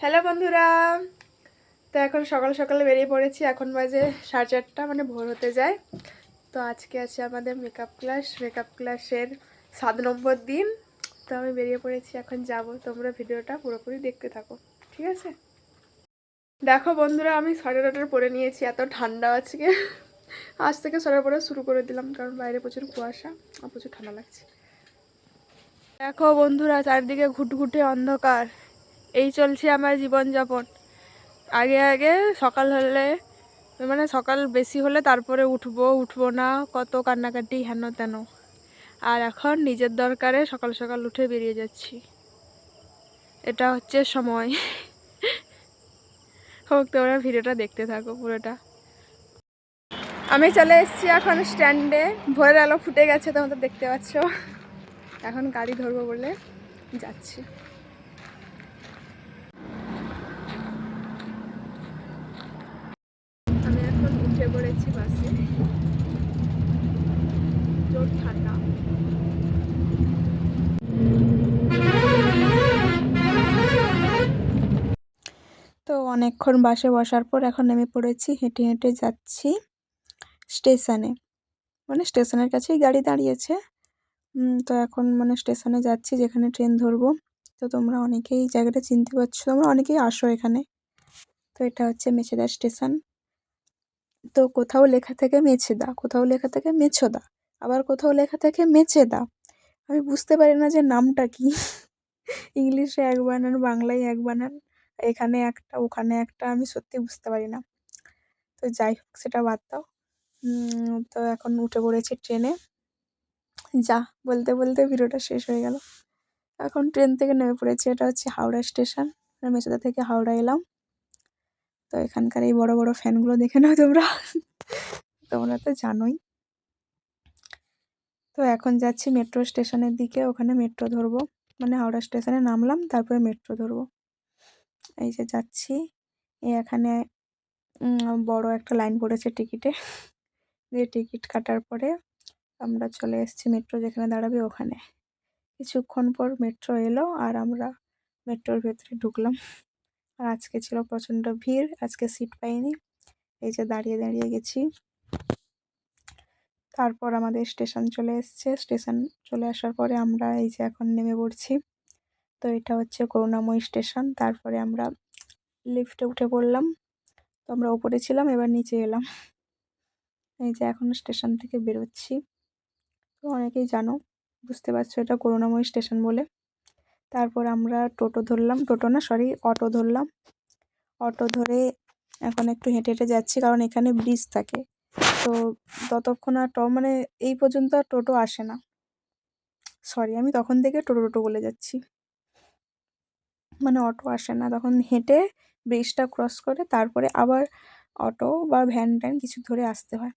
Hello বন্ধুরা, তো এখন সকাল সকালে বেরিয়ে পড়েছি। এখন বাজে 4:30, মানে ভোর হতে যায়। তো আজকে আছে আমাদের মেকআপ ক্লাসের 7 নম্বর দিন। তো আমি বেরিয়ে পড়েছি, এখন যাব। তোমরা ভিডিওটা পুরোপুরি দেখতে থাকো, ঠিক আছে? দেখো বন্ধুরা, আমি সোয়েটার পরে নিয়েছি, এত ঠান্ডা আজকে। আজ থেকে সোয়েটার পরে শুরু করে দিলাম, কারণ বাইরে প্রচুর কুয়াশা আর প্রচুর ঠান্ডা লাগছে। দেখো বন্ধুরা, চারদিকে ঘুটঘুটে অন্ধকার। এই চলছে আমার জীবনযাপন। আগে আগে সকাল হলে, মানে সকাল বেশি হলে তারপরে উঠবো না, কত কান্নাকাটি হেন তেন। আর এখন নিজের দরকারে সকাল সকাল উঠে বেরিয়ে যাচ্ছি। এটা হচ্ছে সময়। হোক, তোমরা ভিডিওটা দেখতে থাকো পুরোটা। আমি চলে এসেছি এখন স্ট্যান্ডে। ভোরের আলো ফুটে গেছে, তোমরা দেখতে পাচ্ছ। এখন গাড়ি ধরবো বলে যাচ্ছি। আমি এখন উঠে পড়েছি বাসে। জোর ঠান্ডা। তো অনেকক্ষণ বাসে বসার পর এখন নেমে পড়েছি, হেঁটে হেঁটে যাচ্ছি স্টেশনে। মানে স্টেশনের কাছেই গাড়ি দাঁড়িয়েছে। তো এখন মানে স্টেশনে যাচ্ছি, যেখানে ট্রেন ধরবো। তো তোমরা অনেকেই জায়গাটা চিনতে পারছো, তোমরা অনেকেই আসো এখানে। তো এটা হচ্ছে মেছেদা স্টেশন। তো কোথাও লেখা থাকে মেছেদা, কোথাও লেখা থাকে মেছোদা, আবার কোথাও লেখা থাকে মেচেদা। আমি বুঝতে পারি না যে নামটা কি। ইংলিশে এক বানান, বাংলায় এক বানান, এখানে একটা ওখানে একটা, আমি সত্যি বুঝতে পারি না। তো যাই হোক, সেটা বাদ দাও। তো এখন উঠে পড়েছি ট্রেনে। যা বলতে বলতে ভিডিওটা শেষ হয়ে গেল। এখন ট্রেন থেকে নেমে পড়েছি। এটা হচ্ছে হাওড়া স্টেশন। মেচেদা থেকে হাওড়া এলাম। তো এখানকার এই বড় বড় ফ্যানগুলো দেখে নাও তোমরা। তোমরা তো জানোই। তো এখন যাচ্ছি মেট্রো স্টেশনের দিকে, ওখানে মেট্রো ধরবো। মানে হাওড়া স্টেশনে নামলাম, তারপরে মেট্রো ধরবো। এই যে যাচ্ছি। এখানে বড় একটা লাইন পড়েছে টিকিটে। দিয়ে টিকিট কাটার পরে আমরা চলে এসেছি মেট্রো যেখানে দাঁড়াবে ওখানে। কিছুক্ষণ পর মেট্রো এলো আর আমরা মেট্রোর ভেতরে ঢুকলাম। আর আজকে ছিল প্রচণ্ড ভিড়, আজকে সিট পাইনি। এই যে দাঁড়িয়ে দাঁড়িয়ে গেছি। তারপর আমাদের স্টেশন চলে এসছে। স্টেশন চলে আসার পরে আমরা এই যে এখন নেমে পড়ছি। তো এটা হচ্ছে করুণাময়ী স্টেশন। তারপরে আমরা লিফটে উঠে পড়লাম। তো আমরা উপরে ছিলাম, এবার নিচে এলাম। এই যে এখন স্টেশন থেকে বেরোচ্ছি। তো অনেকেই জানো, বুঝতে পারছো এটা করুণাময়ী স্টেশন বলে। তারপর আমরা টোটো ধরলাম, টোটো না সরি, অটো ধরলাম। অটো ধরে এখন একটু হেঁটে হেঁটে যাচ্ছি, কারণ এখানে ব্রিজ থাকে। তো ততক্ষণ আর মানে এই পর্যন্ত আর টোটো আসে না। সরি, আমি তখন থেকে টোটো টোটো বলে যাচ্ছি, মানে অটো আসে না। তখন হেঁটে ব্রিজটা ক্রস করে তারপরে আবার অটো বা ভ্যান ট্যান কিছু ধরে আসতে হয়।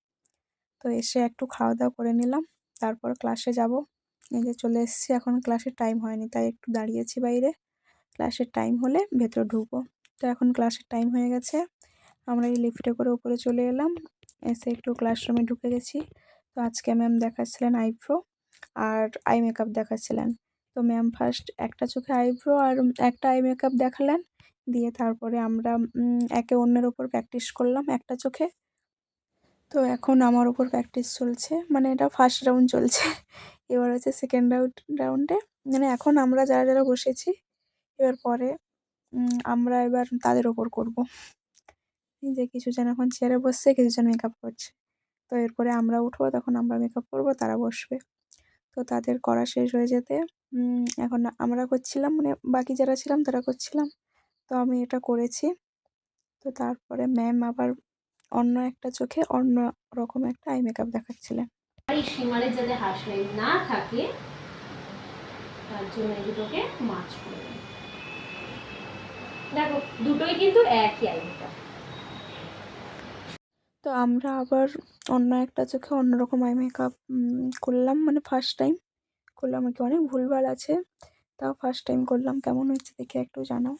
তো এসে একটু খাওয়া দাওয়া করে নিলাম, তারপর ক্লাসে যাব। এই যে চলে এসেছি। এখন ক্লাসের টাইম হয়নি, তাই একটু দাঁড়িয়েছি বাইরে। ক্লাসের টাইম হলে ভেতরে ঢুকবো। তো এখন ক্লাসের টাইম হয়ে গেছে। আমরা এই লিফটে করে উপরে চলে এলাম। এসে একটু ক্লাসরুমে ঢুকে গেছি। তো আজকে ম্যাম দেখাচ্ছিলেন আইব্রো আর আই মেকআপ দেখাচ্ছিলেন। তো ম্যাম ফার্স্ট একটা চোখে আইব্রো আর একটা আই মেকআপ দেখালেন। দিয়ে তারপরে আমরা একে অন্যের ওপর প্র্যাকটিস করলাম একটা চোখে। তো এখন আমার ওপর প্র্যাকটিস চলছে, মানে এটা ফার্স্ট রাউন্ড চলছে। এবার হচ্ছে সেকেন্ড রাউন্ডে, মানে এখন আমরা যারা যারা বসেছি, এবার পরে আমরা এবার তাদের ওপর করব। এই যে কিছুজন এখন চেয়ারে বসছে, কিছুজন মেকআপ করছে। তো এরপরে আমরা উঠবো, তখন আমরা মেকআপ করব, তারা বসবে। তো তাদের করা শেষ হয়ে যেতে এখন আমরা করছিলাম, মানে বাকি যারা ছিলাম তারা করছিলাম। তো আমি এটা করেছি। তো তারপরে ম্যাম আবার অন্য একটা চোখে অন্য রকম একটা আই মেকআপ দেখাচ্ছিলেন। এই সীমারের যাতে হাসলাইন না থাকে তার জন্য এই দুটোকে মাছ করে দেখো, দুটোই কিন্তু একই আই মেকআপ। তো আমরা আবার অন্য একটা চোখে অন্যরকম আই মেকআপ করলাম, মানে ফার্স্ট টাইম করলাম আর কি। অনেক ভুলভাল আছে, তাও ফার্স্ট টাইম করলাম। কেমন হয়েছে দেখে একটু জানাও।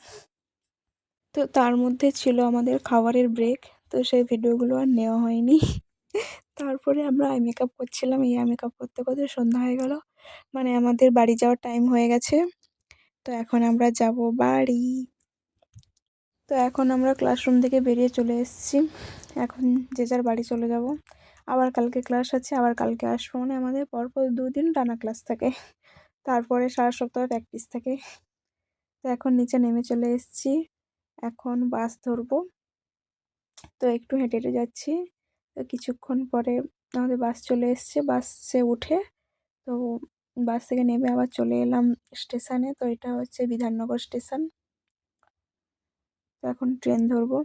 তো তার মধ্যে ছিল আমাদের খাবারের ব্রেক। তো সেই ভিডিওগুলো আর নেওয়া হয়নি। তারপরে আমরা আই মেকআপ করছিলাম। এই আই মেকআপ করতে করতে সন্ধ্যা হয়ে গেল, মানে আমাদের বাড়ি যাওয়ার টাইম হয়ে গেছে। তো এখন আমরা যাব বাড়ি। তো এখন আমরা ক্লাসরুম থেকে বেরিয়ে চলে এসেছি, এখন যে যার বাড়ি চলে যাব। আবার কালকে ক্লাস আছে, আবার কালকে আসবো, মানে আমাদের পরপর 2 দিন টানা ক্লাস থাকে, তারপরে সারা সপ্তাহ প্র্যাকটিস থাকে। তো এখন নিচে নেমে চলে এসেছি, এখন বাস ধরবো। তো একটু হেঁটে হেঁটে যাচ্ছি, তো কিছুক্ষণ পরে আমাদের বাস চলে এসছে। বাসে উঠে তো বাস থেকে নেমে আবার চলে এলাম স্টেশনে। তো এটা হচ্ছে বিধাননগর স্টেশন। তো এখন ট্রেন ধরবো।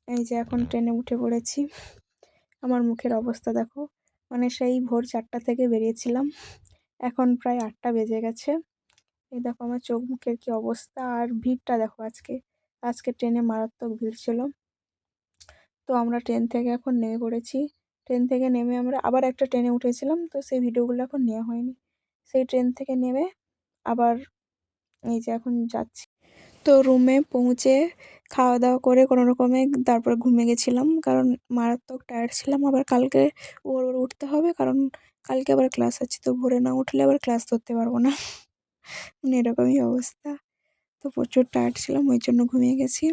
এই যে এখন ট্রেনে উঠে পড়েছি। আমার মুখের অবস্থা দেখো, মানে সেই ভোর 4টা থেকে বেরিয়েছিলাম, এখন প্রায় 8টা বেজে গেছে। এই দেখো আমার চোখ মুখের কি অবস্থা। আর ভিড়টা দেখো, আজকে আজকে ট্রেনে মারাত্মক ভিড় ছিল। তো আমরা ট্রেন থেকে এখন নেমে পড়েছি। ট্রেন থেকে নেমে আমরা আবার একটা ট্রেনে উঠেছিলাম, তো সেই ভিডিওগুলো এখন নেওয়া হয়নি। সেই ট্রেন থেকে নেমে আবার এই যে এখন যাচ্ছি। তো রুমে পৌঁছে খাওয়া দাওয়া করে কোনো রকমে তারপর ঘুমিয়ে গেছিলাম, কারণ মারাত্মক টায়ার্ড ছিলাম। আবার কালকে ভোর ভোর উঠতে হবে, কারণ কালকে আবার ক্লাস আছে। তো ভোরে না উঠলে আবার ক্লাস ধরতে পারবো না, মানে এরকমই অবস্থা। তো প্রচুর টায়ার্ড ছিলাম, ওই জন্য ঘুমিয়ে গেছি।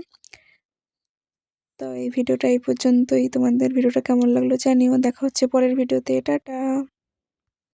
তো এই ভিডিওটা এই পর্যন্তই। তোমাদের ভিডিওটা কেমন লাগলো জানিও। দেখা হচ্ছে পরের ভিডিওতে। টাটা।